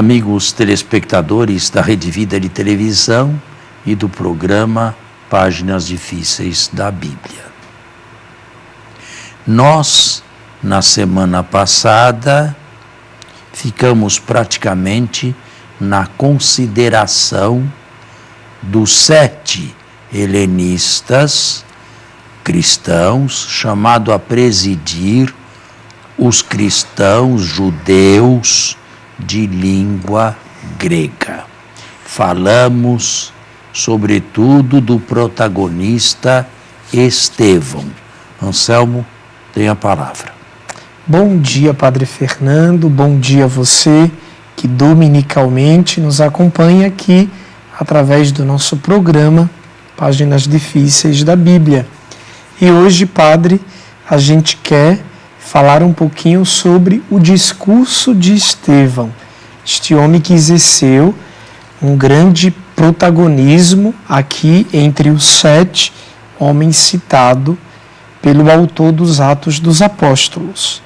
Amigos telespectadores da Rede Vida de Televisão e do programa Páginas Difíceis da Bíblia. Nós, na semana passada, ficamos praticamente na consideração dos 7 helenistas cristãos, chamado a presidir os cristãos judeus de língua grega. Falamos, sobretudo, do protagonista Estevão. Anselmo, tem a palavra. Bom dia, Padre Fernando, bom dia a você que dominicalmente nos acompanha aqui através do nosso programa Páginas Difíceis da Bíblia. E hoje, Padre, a gente quer falar um pouquinho sobre o discurso de Estevão, este homem que exerceu um grande protagonismo aqui entre os 7 homens citados pelo autor dos Atos dos Apóstolos.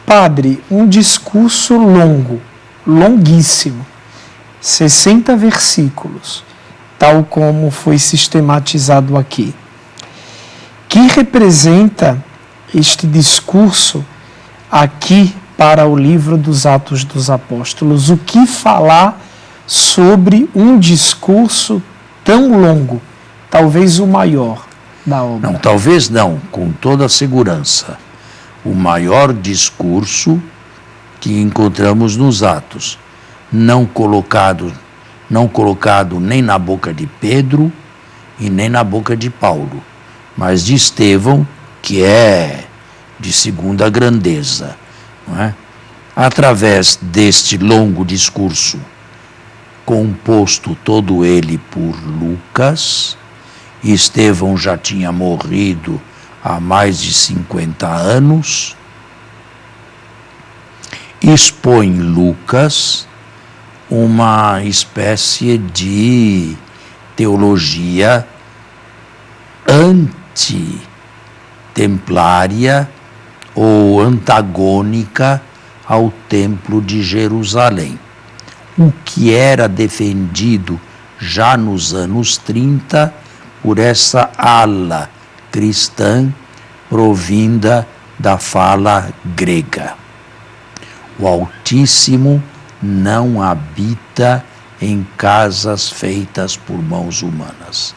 Padre, um discurso longo, longuíssimo, 60 versículos, tal como foi sistematizado aqui, que representa este discurso aqui para o livro dos Atos dos Apóstolos. O que falar sobre um discurso tão longo, talvez o maior da obra? Não, talvez não, com toda a segurança. O maior discurso que encontramos nos Atos, não colocado nem na boca de Pedro e nem na boca de Paulo, mas de Estevão, que é de segunda grandeza, não é? Através deste longo discurso, composto todo ele por Lucas. Estevão já tinha morrido há mais de 50 anos. Expõe Lucas uma espécie de teologia antitemplária ou antagônica ao Templo de Jerusalém, o que era defendido já nos anos 30 por essa ala cristã provinda da fala grega. O Altíssimo não habita em casas feitas por mãos humanas.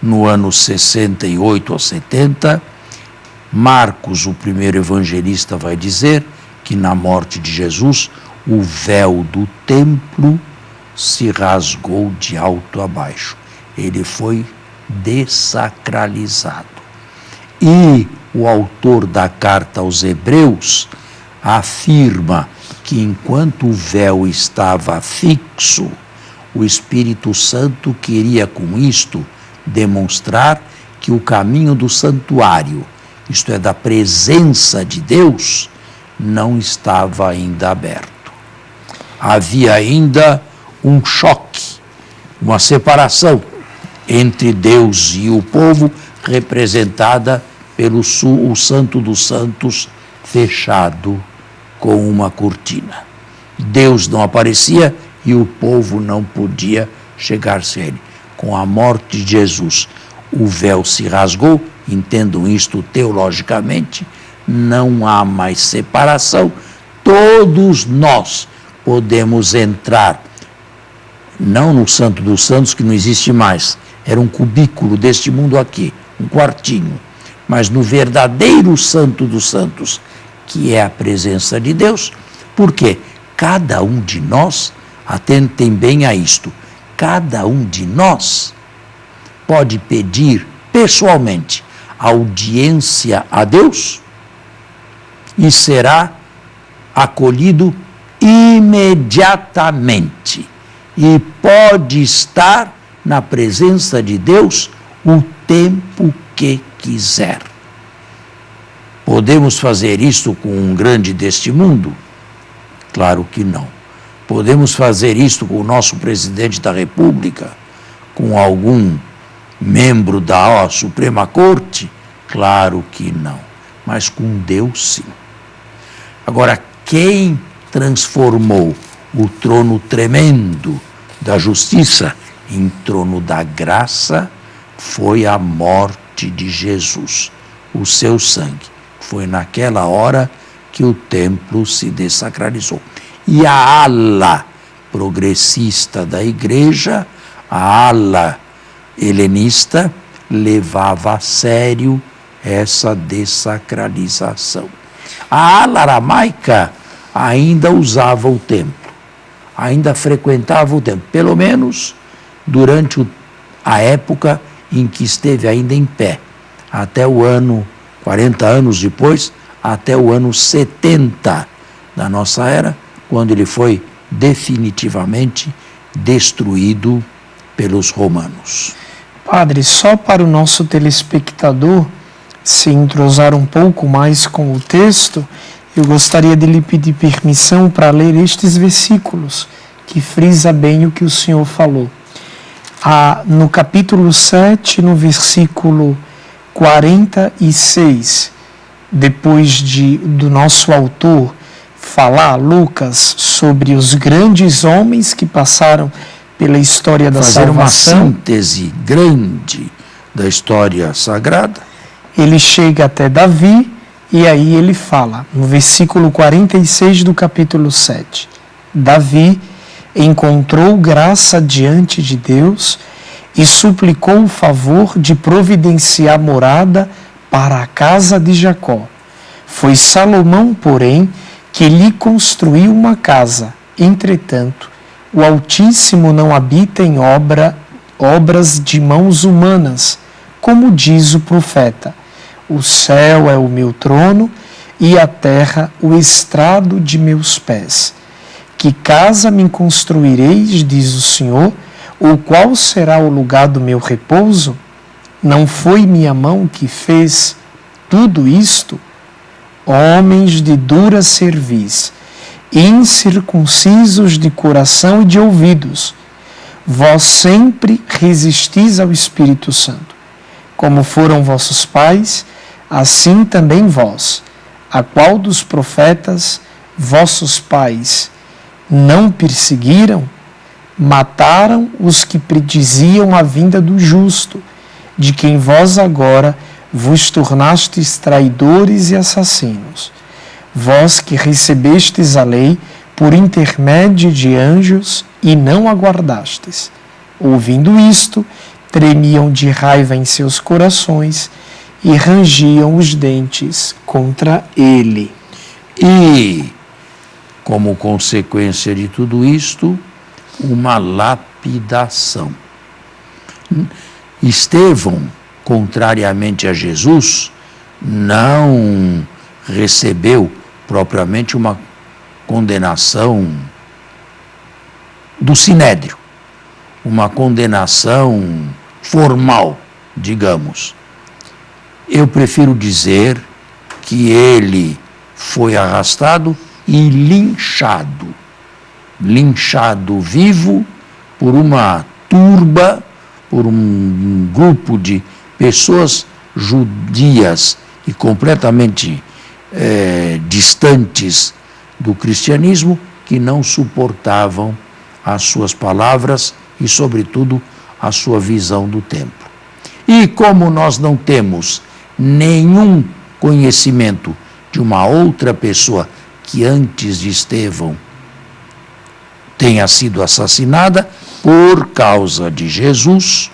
No ano 68 ou 70, Marcos, o primeiro evangelista, vai dizer que na morte de Jesus, o véu do templo se rasgou de alto a baixo. Ele foi dessacralizado. E o autor da carta aos Hebreus afirma que enquanto o véu estava fixo, o Espírito Santo queria com isto demonstrar que o caminho do santuário, isto é, da presença de Deus, não estava ainda aberto. Havia ainda um choque, uma separação entre Deus e o povo, representada pelo o Santo dos Santos fechado com uma cortina. Deus não aparecia e o povo não podia chegar-se a ele. Com a morte de Jesus, o véu se rasgou, entendam isto teologicamente, não há mais separação, todos nós podemos entrar, não no Santo dos Santos, que não existe mais, era um cubículo deste mundo aqui, um quartinho, mas no verdadeiro Santo dos Santos, que é a presença de Deus, porque cada um de nós, atentem bem a isto, cada um de nós pode pedir pessoalmente audiência a Deus e será acolhido imediatamente e pode estar na presença de Deus o tempo que quiser. Podemos fazer isto com um grande deste mundo? Claro que não. Podemos fazer isto com o nosso presidente da República? Com algum membro da Suprema Corte? Claro que não. Mas com Deus, sim. Agora, quem transformou o trono tremendo da justiça, em trono da graça, foi a morte de Jesus, o seu sangue. Foi naquela hora que o templo se dessacralizou. E a ala progressista da igreja, a ala helenista, levava a sério essa dessacralização. A ala aramaica ainda usava o templo, ainda frequentava o templo, pelo menos durante a época em que esteve ainda em pé, até o ano, 40 anos depois, até o ano 70 da nossa era, quando ele foi definitivamente destruído pelos romanos. Padre, só para o nosso telespectador se entrosar um pouco mais com o texto, eu gostaria de lhe pedir permissão para ler estes versículos, que frisa bem o que o senhor falou. No capítulo 7, no versículo 46, depois do nosso autor falar, Lucas, sobre os grandes homens que passaram pela história da salvação. Fazer uma síntese grande da história sagrada. Ele chega até Davi e aí ele fala, no versículo 46 do capítulo 7, Davi encontrou graça diante de Deus e suplicou o favor de providenciar morada para a casa de Jacó. Foi Salomão, porém, que lhe construiu uma casa. Entretanto, o Altíssimo não habita em obras de mãos humanas, como diz o profeta. O céu é o meu trono e a terra o estrado de meus pés. Que casa me construireis, diz o Senhor, ou qual será o lugar do meu repouso? Não foi minha mão que fez tudo isto? Homens de dura cerviz, incircuncisos de coração e de ouvidos, vós sempre resistis ao Espírito Santo. Como foram vossos pais, assim também vós. A qual dos profetas vossos pais não perseguiram? Mataram os que prediziam a vinda do justo, de quem vós agora vos tornastes traidores e assassinos. Vós que recebestes a lei por intermédio de anjos e não aguardastes. Ouvindo isto, tremiam de raiva em seus corações e rangiam os dentes contra ele. E, como consequência de tudo isto, uma lapidação. Estevão, contrariamente a Jesus, não recebeu propriamente uma condenação do Sinédrio, uma condenação formal, digamos. Eu prefiro dizer que ele foi arrastado e linchado vivo por uma turba, por um grupo de pessoas judias e completamente distantes do cristianismo, que não suportavam as suas palavras e, sobretudo, a sua visão do templo. E como nós não temos nenhum conhecimento de uma outra pessoa que antes de Estevão tenha sido assassinada por causa de Jesus,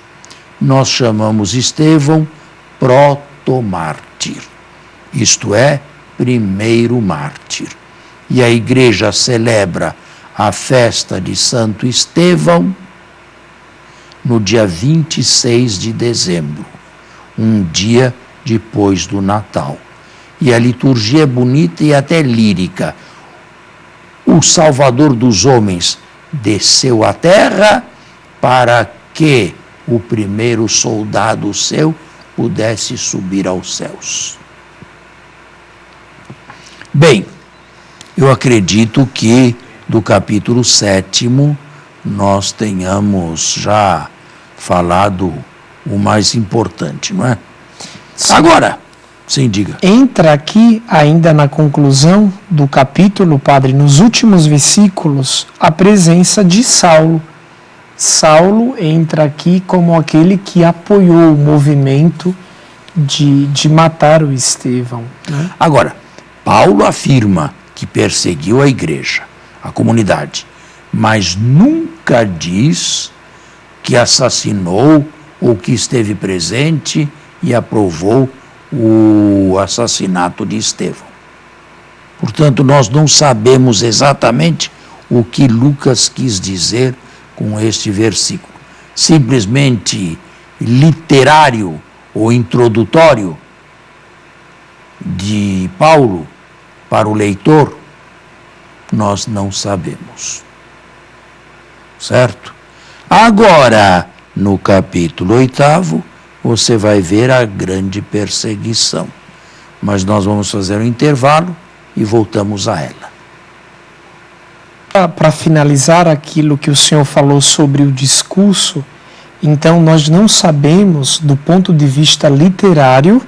nós chamamos Estevão protomártir, isto é, primeiro mártir. E a igreja celebra a festa de Santo Estevão no dia 26 de dezembro, um dia depois do Natal. E a liturgia é bonita e até lírica. O Salvador dos homens desceu à terra para que o primeiro soldado seu pudesse subir aos céus. Bem, eu acredito que do capítulo 7º nós tenhamos já falado o mais importante, não é? Sim. Agora, Sim, diga. Entra aqui, ainda na conclusão do capítulo, padre, nos últimos versículos, a presença de Saulo. Saulo entra aqui como aquele que apoiou o movimento de matar o Estevão, né? Agora, Paulo afirma que perseguiu a igreja, a comunidade, mas nunca diz que assassinou ou que esteve presente e aprovou o assassinato de Estevão. Portanto, nós não sabemos exatamente o que Lucas quis dizer com este versículo. Simplesmente literário ou introdutório de Paulo para o leitor, nós não sabemos. Certo? Agora, no capítulo 8º, você vai ver a grande perseguição. Mas nós vamos fazer um intervalo e voltamos a ela. Para finalizar aquilo que o senhor falou sobre o discurso, então nós não sabemos, do ponto de vista literário,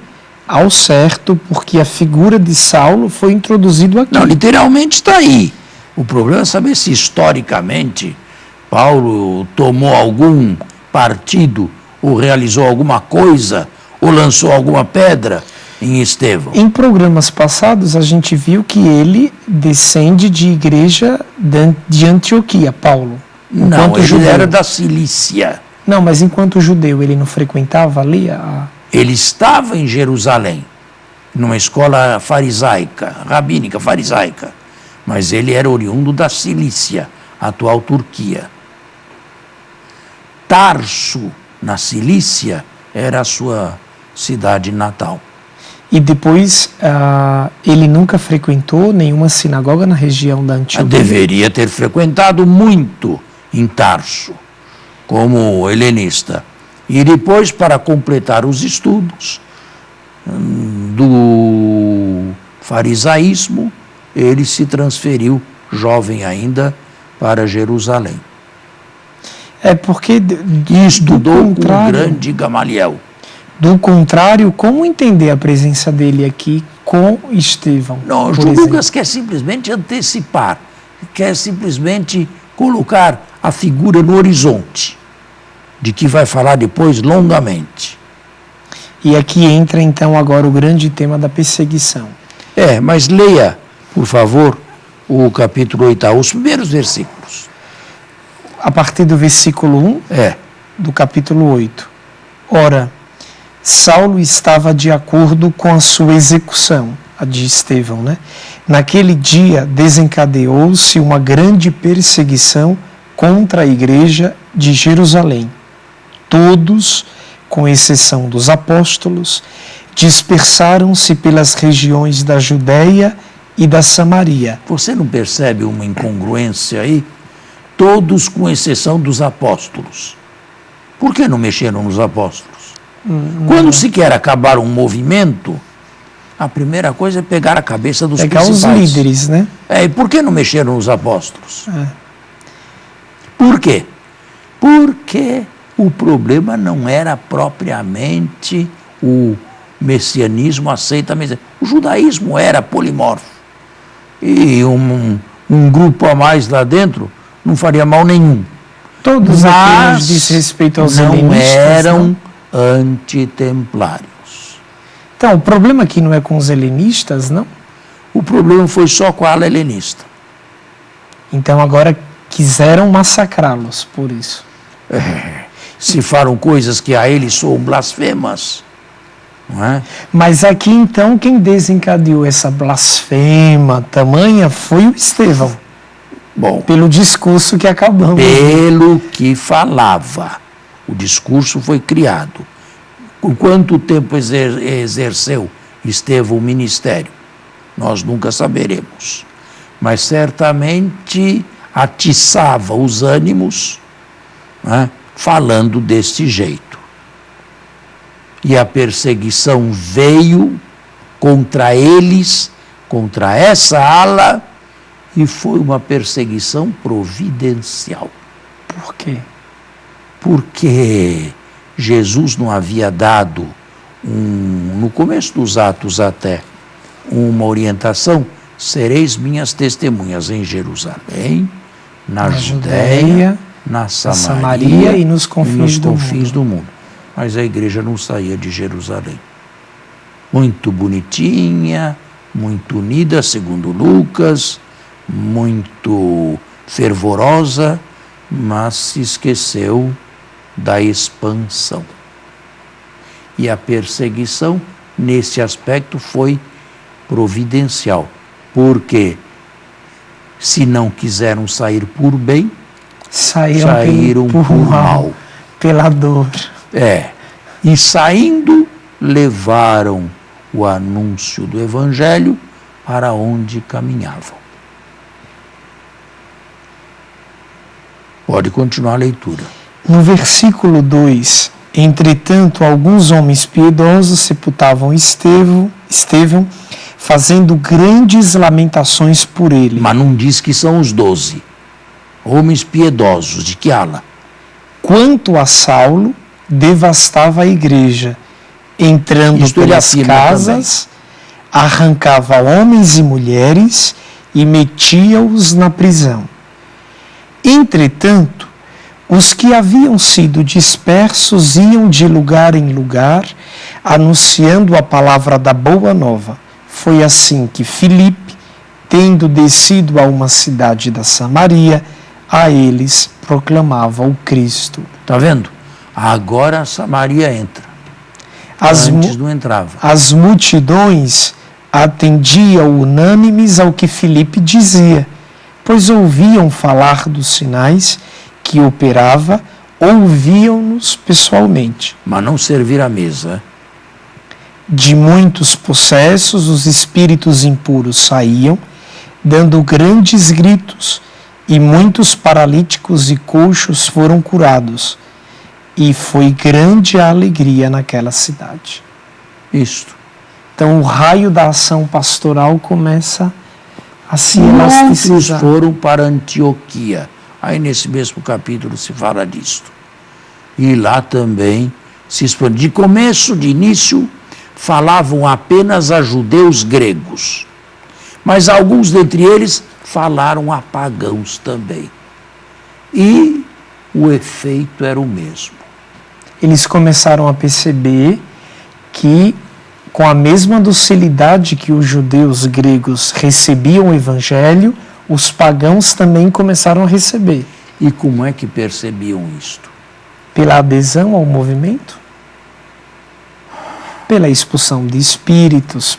ao certo, porque a figura de Saulo foi introduzida aqui. Não, literalmente está aí. O problema é saber se historicamente Paulo tomou algum partido, ou realizou alguma coisa, ou lançou alguma pedra em Estevão. Em programas passados, a gente viu que ele descende de igreja de Antioquia, Paulo. Não, ele era da Cilícia. Não, mas enquanto judeu, ele não frequentava ali Ele estava em Jerusalém, numa escola farisaica, rabínica farisaica, mas ele era oriundo da Cilícia, atual Turquia. Tarso, na Cilícia, era a sua cidade natal. E depois, ele nunca frequentou nenhuma sinagoga na região da Antioquia? Deveria ter frequentado muito em Tarso, como helenista. E depois, para completar os estudos do farisaísmo, ele se transferiu, jovem ainda, para Jerusalém. É porque... E estudou com o grande Gamaliel. Do contrário, como entender a presença dele aqui com Estevão? Não, o Lucas quer simplesmente antecipar, quer simplesmente colocar a figura no horizonte, de que vai falar depois longamente. E aqui entra então agora o grande tema da perseguição. Mas leia, por favor, o capítulo 8, os primeiros versículos. A partir do versículo 1 do capítulo 8. Ora, Saulo estava de acordo com a sua execução, a de Estevão, né? Naquele dia desencadeou-se uma grande perseguição contra a igreja de Jerusalém. Todos, com exceção dos apóstolos, dispersaram-se pelas regiões da Judéia e da Samaria. Você não percebe uma incongruência aí? Todos, com exceção dos apóstolos. Por que não mexeram nos apóstolos? Quando se quer acabar um movimento, a primeira coisa é pegar a cabeça dos principais. Pegar os líderes, né? E por que não mexeram nos apóstolos? Por quê? Porque o problema não era propriamente o messianismo aceita a Messias. O judaísmo era polimorfo. E um grupo a mais lá dentro não faria mal nenhum. Todos aqueles diz respeito aos helenistas, não eram antitemplários. Então, o problema aqui não é com os helenistas, não? O problema foi só com a ala helenista. Então, agora quiseram massacrá-los por isso. Se falam coisas que a eles soam blasfemas, não é? Mas aqui, então, quem desencadeou essa blasfema tamanha foi o Estevão. Bom, pelo discurso que acabamos. Pelo que falava. O discurso foi criado. Por quanto tempo exerceu Estevão o ministério? Nós nunca saberemos. Mas certamente atiçava os ânimos, né, falando deste jeito. E a perseguição veio contra eles, contra essa ala, e foi uma perseguição providencial. Por quê? Porque Jesus não havia dado no começo dos Atos até, uma orientação: sereis minhas testemunhas em Jerusalém, na Judéia, na Samaria e nos confins do mundo. Mas a igreja não saía de Jerusalém. Muito bonitinha, muito unida, segundo Lucas, muito fervorosa, mas se esqueceu da expansão. E a perseguição, nesse aspecto, foi providencial, porque se não quiseram sair por bem, saíram por mal. Pela dor. E saindo, levaram o anúncio do Evangelho para onde caminhavam. Pode continuar a leitura. No versículo 2, entretanto, alguns homens piedosos sepultavam Estevão, fazendo grandes lamentações por ele. Mas não diz que são os 12. Homens piedosos, de que ala? Quanto a Saulo, devastava a igreja, entrando pelas casas, arrancava homens e mulheres e metia-os na prisão. Entretanto, os que haviam sido dispersos iam de lugar em lugar, anunciando a palavra da boa nova. Foi assim que Filipe, tendo descido a uma cidade da Samaria, a eles proclamava o Cristo. Está vendo? Agora a Samaria entra. Antes não entrava. As multidões atendiam unânimes ao que Filipe dizia, pois ouviam falar dos sinais que operava, ouviam-nos pessoalmente. Mas não servir à mesa. De muitos possessos, os espíritos impuros saíam, dando grandes gritos, e muitos paralíticos e coxos foram curados. E foi grande a alegria naquela cidade. Isto. Então o raio da ação pastoral começa a se elasticizar. Muitos foram para Antioquia. Aí nesse mesmo capítulo se fala disto. E lá também se expande. De início, falavam apenas a judeus gregos. Mas alguns dentre eles falaram a pagãos também. E o efeito era o mesmo. Eles começaram a perceber que, com a mesma docilidade que os judeus gregos recebiam o evangelho, os pagãos também começaram a receber. E como é que percebiam isto? Pela adesão ao movimento? Pela expulsão de espíritos,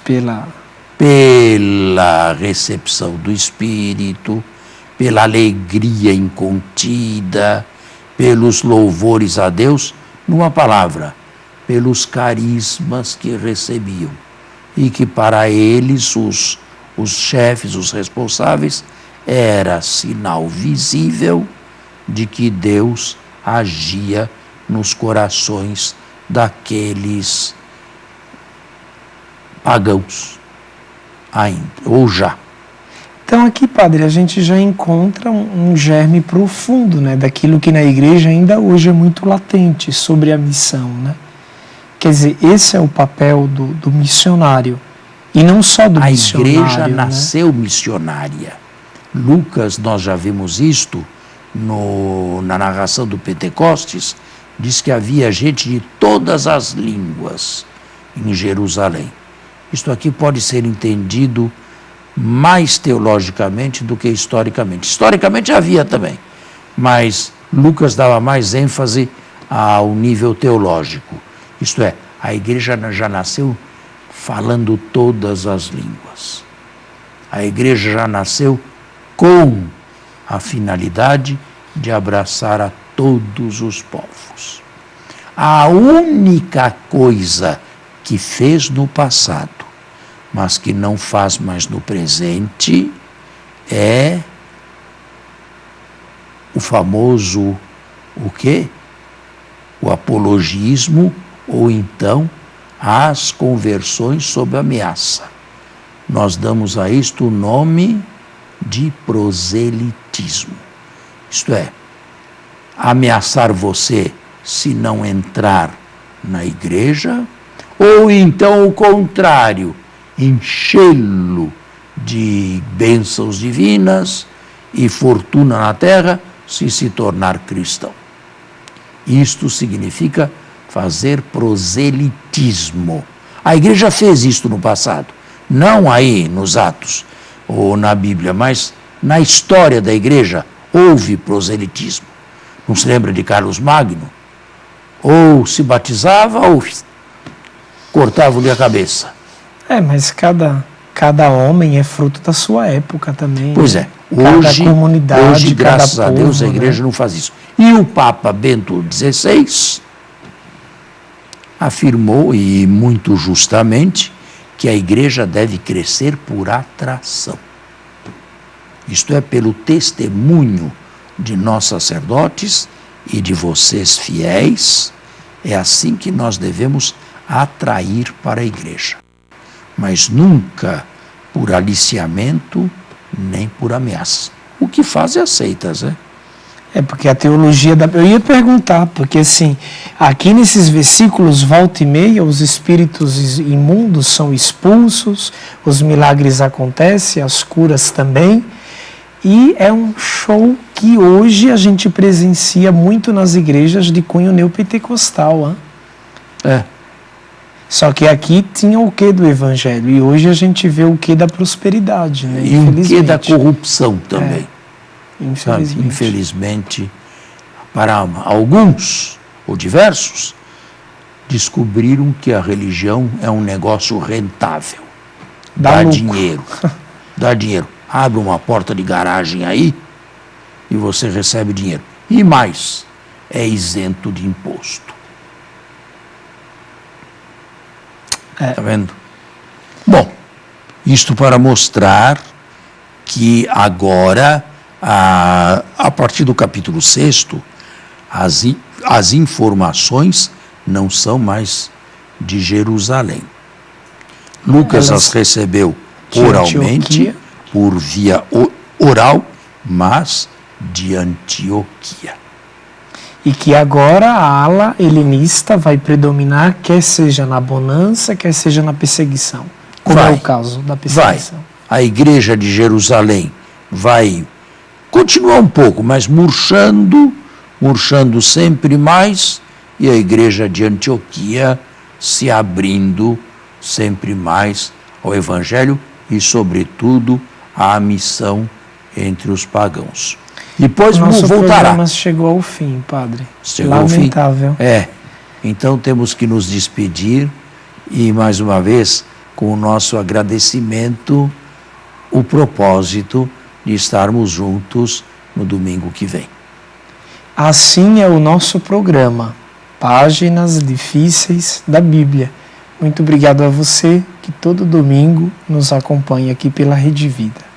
pela recepção do Espírito, pela alegria incontida, pelos louvores a Deus, numa palavra, pelos carismas que recebiam. E que para eles, os chefes, os responsáveis, era sinal visível de que Deus agia nos corações daqueles pagãos ainda, ou já. Então aqui, padre, a gente já encontra um germe profundo, né, daquilo que na igreja ainda hoje é muito latente, sobre a missão, né? Quer dizer, esse é o papel do missionário, e não só do missionário. A igreja nasceu missionária. Lucas, nós já vimos isto na narração do Pentecostes, diz que havia gente de todas as línguas em Jerusalém. Isto aqui pode ser entendido mais teologicamente do que historicamente. Historicamente havia também, mas Lucas dava mais ênfase ao nível teológico. Isto é, a igreja já nasceu falando todas as línguas. A igreja já nasceu com a finalidade de abraçar a todos os povos. A única coisa que fez no passado, mas que não faz mais no presente, é o famoso, o quê? O apologismo, ou então as conversões sob ameaça. Nós damos a isto o nome de proselitismo. Isto é, ameaçar você se não entrar na igreja, Ou então o contrário, enchê-lo de bênçãos divinas e fortuna na terra, se tornar cristão. Isto significa fazer proselitismo. A igreja fez isto no passado, não aí nos Atos ou na Bíblia, mas na história da igreja houve proselitismo. Não se lembra de Carlos Magno? Ou se batizava ou cortava-lhe a cabeça. Mas cada homem é fruto da sua época também. Pois né? Hoje, comunidade, graças cada a Deus, povo, a igreja né? não faz isso. E o Papa Bento XVI afirmou, e muito justamente, que a igreja deve crescer por atração. Isto é, pelo testemunho de nós sacerdotes e de vocês fiéis, é assim que nós devemos atrair para a igreja. Mas nunca por aliciamento, nem por ameaça. O que faz é aceitas, né? Porque a teologia da... Eu ia perguntar, porque assim, aqui nesses versículos, volta e meia, os espíritos imundos são expulsos, os milagres acontecem, as curas também, e é um show que hoje a gente presencia muito nas igrejas de cunho neopentecostal. É. Só que aqui tinha o quê do evangelho, e hoje a gente vê o quê da prosperidade, né? E o quê da corrupção também. Infelizmente. Infelizmente, para alguns, ou diversos, descobriram que a religião é um negócio rentável. Dá dinheiro. Dá dinheiro. Abre uma porta de garagem aí e você recebe dinheiro. E mais, é isento de imposto. Está vendo? Bom, isto para mostrar que agora, a partir do capítulo 6, as informações não são mais de Jerusalém. Lucas as recebeu oralmente, por via oral, mas de Antioquia. E que agora a ala helenista vai predominar, quer seja na bonança, quer seja na perseguição. Como é o caso da perseguição. A igreja de Jerusalém vai continuar um pouco, mas murchando sempre mais, e a igreja de Antioquia se abrindo sempre mais ao Evangelho e, sobretudo, à missão entre os pagãos. Depois nosso voltará. programa chegou ao fim, padre. Chegou lamentável. Ao fim? Então temos que nos despedir e, mais uma vez, com o nosso agradecimento, o propósito de estarmos juntos no domingo que vem. Assim é o nosso programa, Páginas Difíceis da Bíblia. Muito obrigado a você que todo domingo nos acompanha aqui pela Rede Vida.